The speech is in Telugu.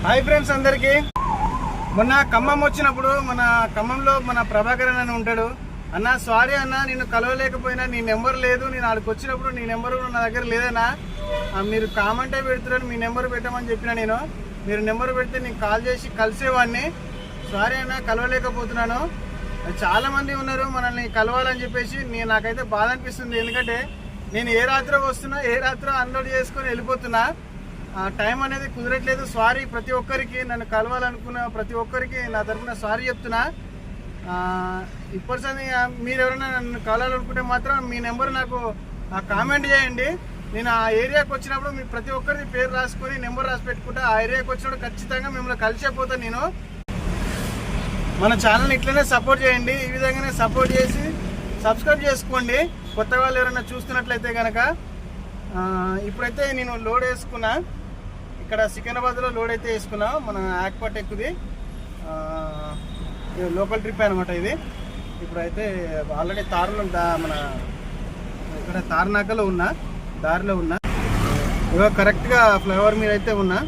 హాయ్ ఫ్రెండ్స్ అందరికీ. మొన్న ఖమ్మం వచ్చినప్పుడు మన ఖమ్మంలో మన ప్రభాకర్ అని ఉంటాడు. అన్న సారీ అన్న, నేను కలవలేకపోయినా, నీ నెంబర్ లేదు, నేను ఆడికి వచ్చినప్పుడు నీ నెంబర్ నా దగ్గర లేదన్నా, మీరు కామెంటే పెడుతున్నాను, మీ నెంబర్ పెట్టమని చెప్పిన. నేను మీరు నెంబర్ పెడితే నేను కాల్ చేసి కలిసేవాడిని. సారీ అన్న, కలవలేకపోతున్నాను. చాలామంది ఉన్నారు మనల్ని కలవాలని చెప్పేసి. నాకైతే బాధ అనిపిస్తుంది. ఎందుకంటే నేను ఏ రాత్రో వస్తున్నా, ఏ రాత్రో అన్లోడ్ చేసుకొని వెళ్ళిపోతున్నా. టైం అనేది కుదరట్లేదు. సారీ ప్రతి ఒక్కరికి, నన్ను కలవాలనుకున్న ప్రతి ఒక్కరికి నా తరఫున సారీ చెప్తున్నా. ఇప్పటిసరి మీరు ఎవరైనా నన్ను కలవాలనుకుంటే మాత్రం మీ నెంబర్ నాకు కామెంట్ చేయండి. నేను ఆ ఏరియాకి వచ్చినప్పుడు మీ ప్రతి ఒక్కరిది పేరు రాసుకొని నెంబర్ రాసి పెట్టుకుంటా. ఆ ఏరియాకి వచ్చినప్పుడు ఖచ్చితంగా మిమ్మల్ని కలిసిపోతాను. నేను మన ఛానల్ని ఇట్లనే సపోర్ట్ చేయండి. ఈ విధంగానే సపోర్ట్ చేసి సబ్స్క్రైబ్ చేసుకోండి కొత్త వాళ్ళు ఎవరైనా చూస్తున్నట్లయితే కనుక. ఇప్పుడైతే నేను లోడ్ వేసుకున్నా, ఇక్కడ సికింద్రాబాద్లో లోడ్ అయితే వేసుకున్నా. మన ఆక్పాట్ ఎక్కుది లోకల్ ట్రిప్ అనమాట ఇది. ఇప్పుడైతే ఆల్రెడీ తారులో మన ఇక్కడ తార్నాకలో ఉన్నా, దారిలో ఉన్నా. ఇక కరెక్ట్గా ఫ్లైఓవర్ మీద అయితే ఉన్నా.